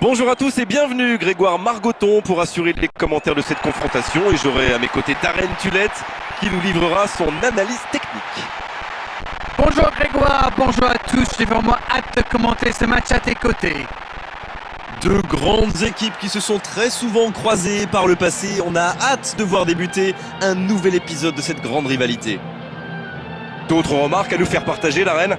Bonjour à tous et bienvenue, Grégoire Margoton pour assurer les commentaires de cette confrontation et j'aurai à mes côtés Darren Tulette qui nous livrera son analyse technique. Bonjour Grégoire, bonjour à tous, j'ai vraiment hâte de commenter ce match à tes côtés. Deux grandes équipes qui se sont très souvent croisées par le passé, on a hâte de voir débuter un nouvel épisode de cette grande rivalité. D'autres remarques à nous faire partager, Darren?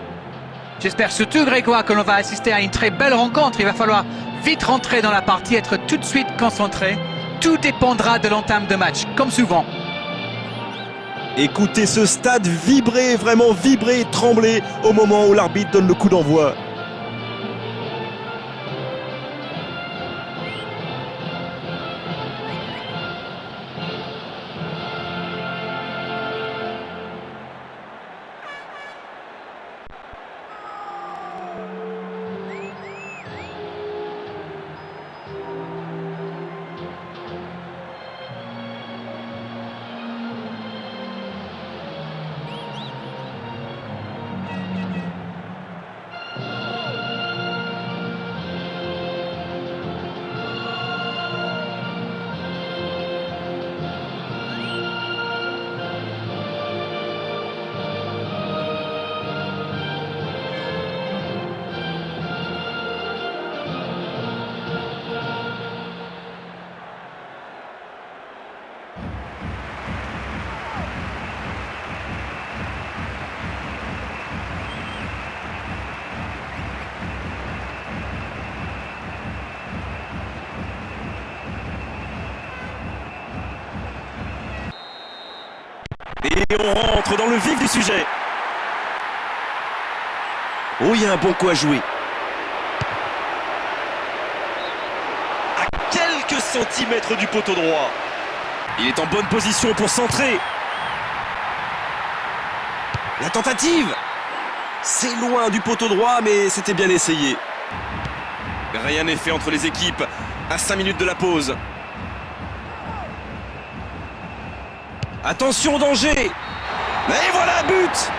J'espère surtout Grégoire que l'on va assister à une très belle rencontre, il va falloir vite rentrer dans la partie, être tout de suite concentré. Tout dépendra de l'entame de match, comme souvent. Écoutez ce stade vibrer, vraiment vibrer, trembler au moment où l'arbitre donne le coup d'envoi. Et on rentre dans le vif du sujet. Oh, il y a un bon coup à jouer. À quelques centimètres du poteau droit. Il est en bonne position pour centrer. La tentative, c'est loin du poteau droit, mais c'était bien essayé. Rien n'est fait entre les équipes à 5 minutes de la pause. Attention, danger! Et voilà, but!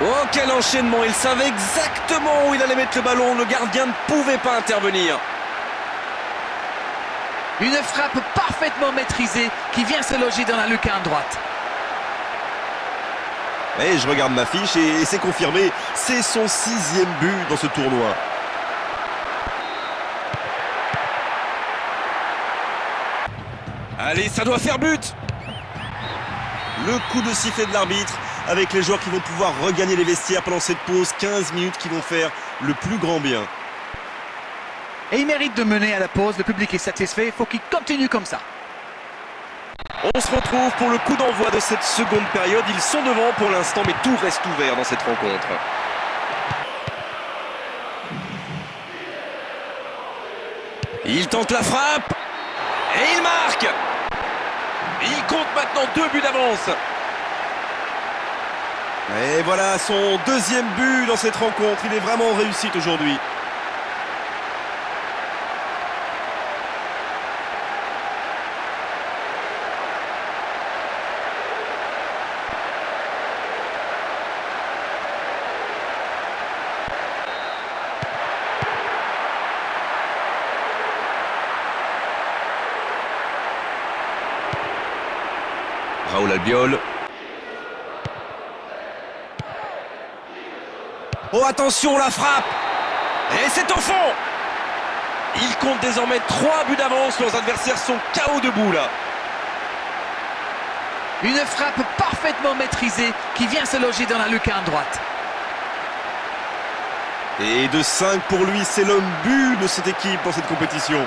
Oh, quel enchaînement! Il savait exactement où il allait mettre le ballon. Le gardien ne pouvait pas intervenir. Une frappe parfaitement maîtrisée qui vient se loger dans la lucarne droite. Et je regarde ma fiche et c'est confirmé. C'est son 6e but dans ce tournoi. Allez, ça doit faire but! Le coup de sifflet de l'arbitre avec les joueurs qui vont pouvoir regagner les vestiaires pendant cette pause. 15 minutes qui vont faire le plus grand bien. Et il mérite de mener à la pause, le public est satisfait, il faut qu'il continue comme ça. On se retrouve pour le coup d'envoi de cette seconde période. Ils sont devant pour l'instant, mais tout reste ouvert dans cette rencontre. Il tente la frappe et il marque. Il compte maintenant 2 buts d'avance. Et voilà son 2e but dans cette rencontre. Il est vraiment en réussite aujourd'hui. Raoul Albiol. Oh, attention, la frappe! Et c'est au fond. Il compte désormais 3 buts d'avance. Leurs adversaires sont KO debout là. Une frappe parfaitement maîtrisée qui vient se loger dans la lucarne droite. Et de 5 pour lui, c'est l'homme but de cette équipe dans cette compétition.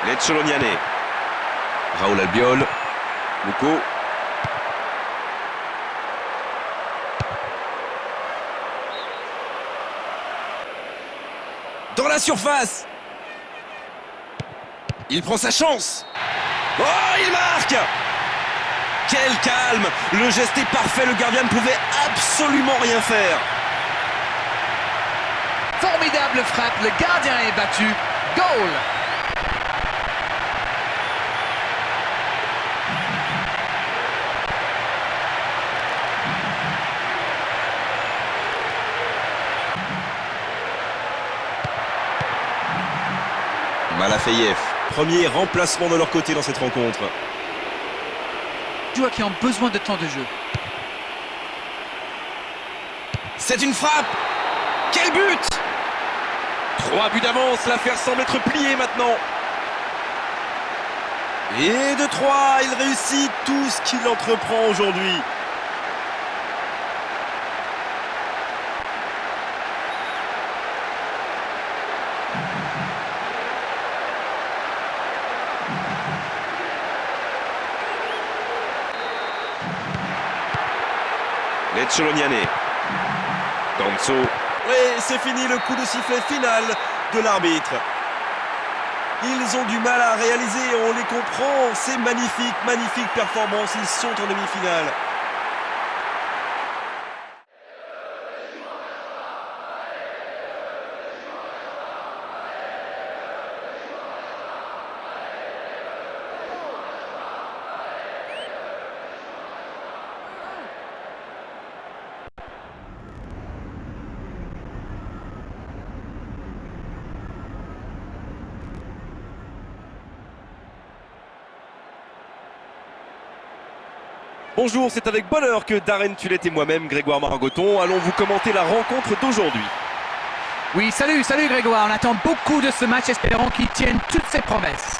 Lecce-Lognane. Raoul Albiol. Mouko. Dans la surface! Il prend sa chance. Oh, il marque! Quel calme! Le geste est parfait, le gardien ne pouvait absolument rien faire. Formidable frappe, le gardien est battu. Goal! Malafeyev, premier remplacement de leur côté dans cette rencontre. Joueurs qui ont besoin de temps de jeu. C'est une frappe. Quel but! 3 buts d'avance, l'affaire semble être pliée maintenant. Et de 3, il réussit tout ce qu'il entreprend aujourd'hui. Lecce-Lognane. Danso. Oui, c'est fini le coup de sifflet final de l'arbitre. Ils ont du mal à réaliser, on les comprend. C'est magnifique, magnifique performance. Ils sont en demi-finale. Bonjour, c'est avec bonheur que Darren Tullet et moi-même, Grégoire Margoton, allons vous commenter la rencontre d'aujourd'hui. Oui, salut Grégoire. On attend beaucoup de ce match, espérons qu'il tienne toutes ses promesses.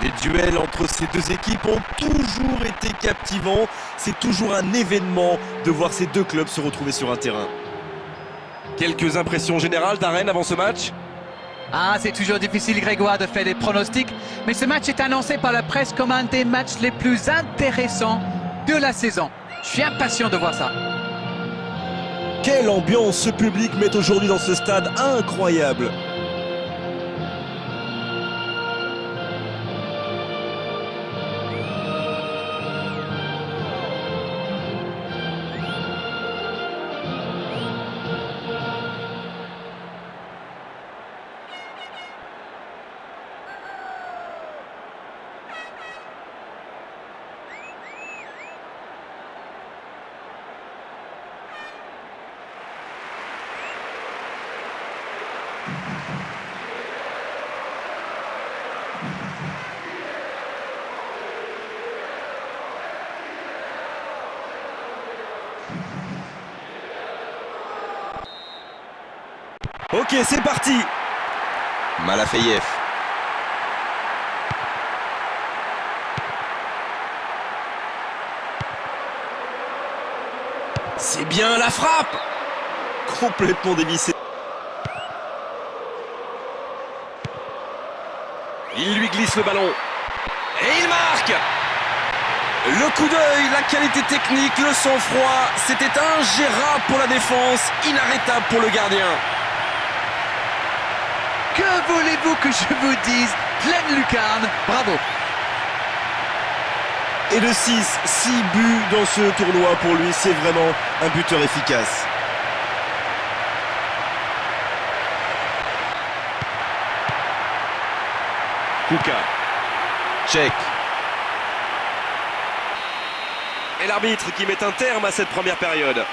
Les duels entre ces deux équipes ont toujours été captivants. C'est toujours un événement de voir ces deux clubs se retrouver sur un terrain. Quelques impressions générales, Darren, avant ce match ? Ah, c'est toujours difficile, Grégoire, de faire des pronostics, mais ce match est annoncé par la presse comme un des matchs les plus intéressants de la saison. Je suis impatient de voir ça. Quelle ambiance ce public met aujourd'hui dans ce stade incroyable. Ok, c'est parti. Malafeyev. C'est bien la frappe. Complètement dévissé. Il lui glisse le ballon. Et il marque. Le coup d'œil, la qualité technique, le sang-froid, c'était ingérable pour la défense, inarrêtable pour le gardien. Que voulez-vous que je vous dise? Pleine lucarne, bravo. Et de 6 buts dans ce tournoi pour lui, c'est vraiment un buteur efficace. Kuka. Check. Et l'arbitre qui met un terme à cette première période.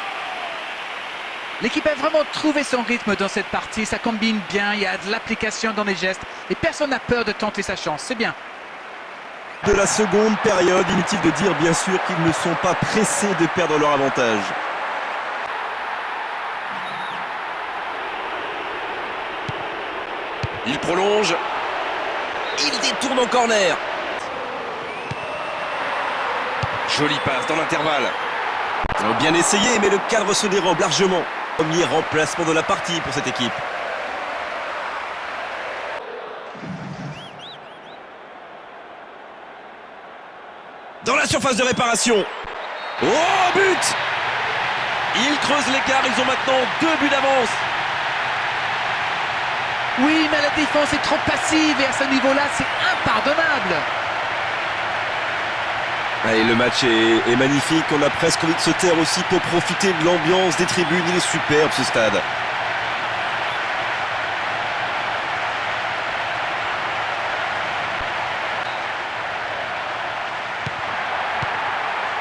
L'équipe a vraiment trouvé son rythme dans cette partie, ça combine bien, il y a de l'application dans les gestes et personne n'a peur de tenter sa chance, c'est bien. De la seconde période, inutile de dire bien sûr qu'ils ne sont pas pressés de perdre leur avantage. Il prolonge. Il détourne en corner. Jolie passe dans l'intervalle. Ils ont bien essayé, mais le cadre se dérobe largement. Premier remplacement de la partie pour cette équipe. Dans la surface de réparation. Oh, but! Ils creusent l'écart, ils ont maintenant 2 buts d'avance. Oui, mais la défense est trop passive et à ce niveau-là, c'est impardonnable. Allez, le match est magnifique, on a presque envie de se taire aussi pour profiter de l'ambiance des tribunes. Il est superbe ce stade.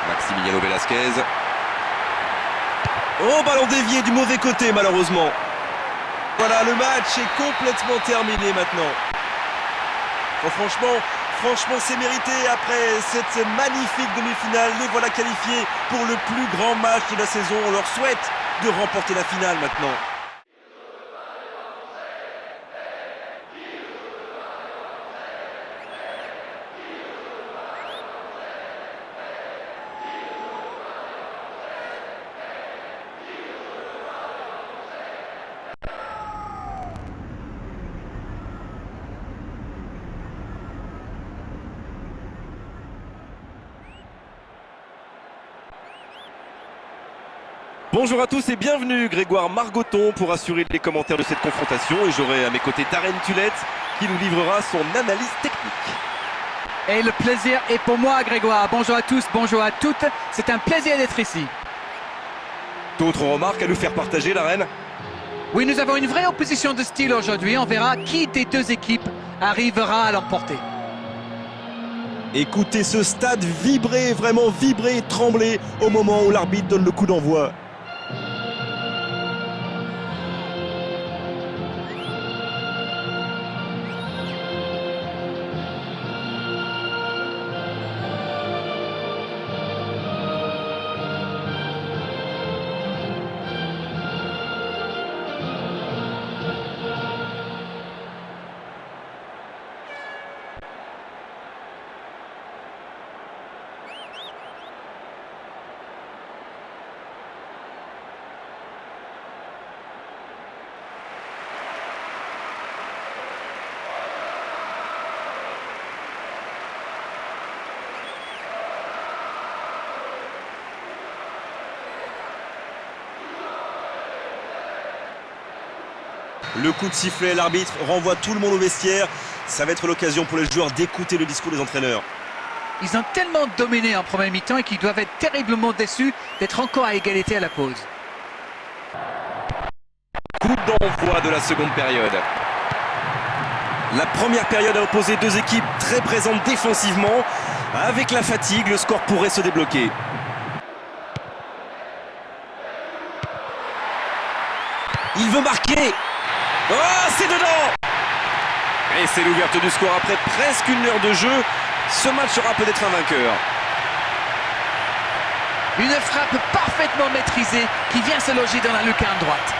Maximiliano Velasquez. Oh, ballon dévié du mauvais côté malheureusement. Voilà, le match est complètement terminé maintenant. Bon, franchement, c'est mérité. Après cette magnifique demi-finale, les voilà qualifiés pour le plus grand match de la saison. On leur souhaite de remporter la finale maintenant. Bonjour à tous et bienvenue, Grégoire Margoton pour assurer les commentaires de cette confrontation. Et j'aurai à mes côtés Darren Tulette qui nous livrera son analyse technique. Et le plaisir est pour moi, Grégoire. Bonjour à tous, bonjour à toutes. C'est un plaisir d'être ici. D'autres remarques à nous faire partager, Darren? Oui, nous avons une vraie opposition de style aujourd'hui. On verra qui des deux équipes arrivera à l'emporter. Écoutez ce stade vibrer, vraiment vibrer et trembler au moment où l'arbitre donne le coup d'envoi. Le coup de sifflet, l'arbitre renvoie tout le monde au vestiaire. Ça va être l'occasion pour les joueurs d'écouter le discours des entraîneurs. Ils ont tellement dominé en première mi-temps et qu'ils doivent être terriblement déçus d'être encore à égalité à la pause. Coup d'envoi de la seconde période. La première période a opposé deux équipes très présentes défensivement. Avec la fatigue, le score pourrait se débloquer. Il veut marquer. Oh, c'est dedans! Et c'est l'ouverture du score après presque une heure de jeu. Ce match sera peut-être un vainqueur. Une frappe parfaitement maîtrisée qui vient se loger dans la lucarne droite.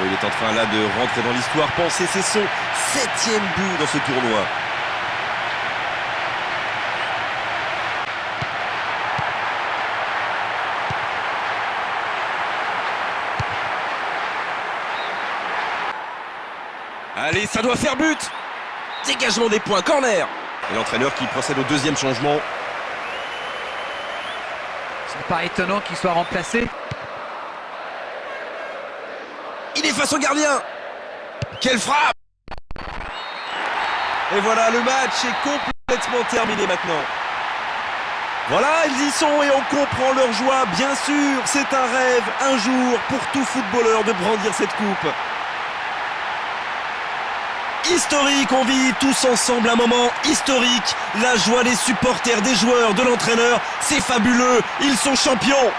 Oh, il est en train là de rentrer dans l'histoire. Pensez, c'est son 7e but dans ce tournoi. Allez, ça doit faire but. Dégagement des points, corner. Et l'entraîneur qui procède au deuxième changement. Ce n'est pas étonnant qu'il soit remplacé. Il est face au gardien. Quelle frappe! Et voilà, le match est complètement terminé maintenant. Voilà, ils y sont et on comprend leur joie. Bien sûr, c'est un rêve, un jour, pour tout footballeur de brandir cette coupe. Historique, on vit tous ensemble un moment historique. La joie des supporters, des joueurs, de l'entraîneur, c'est fabuleux, ils sont champions.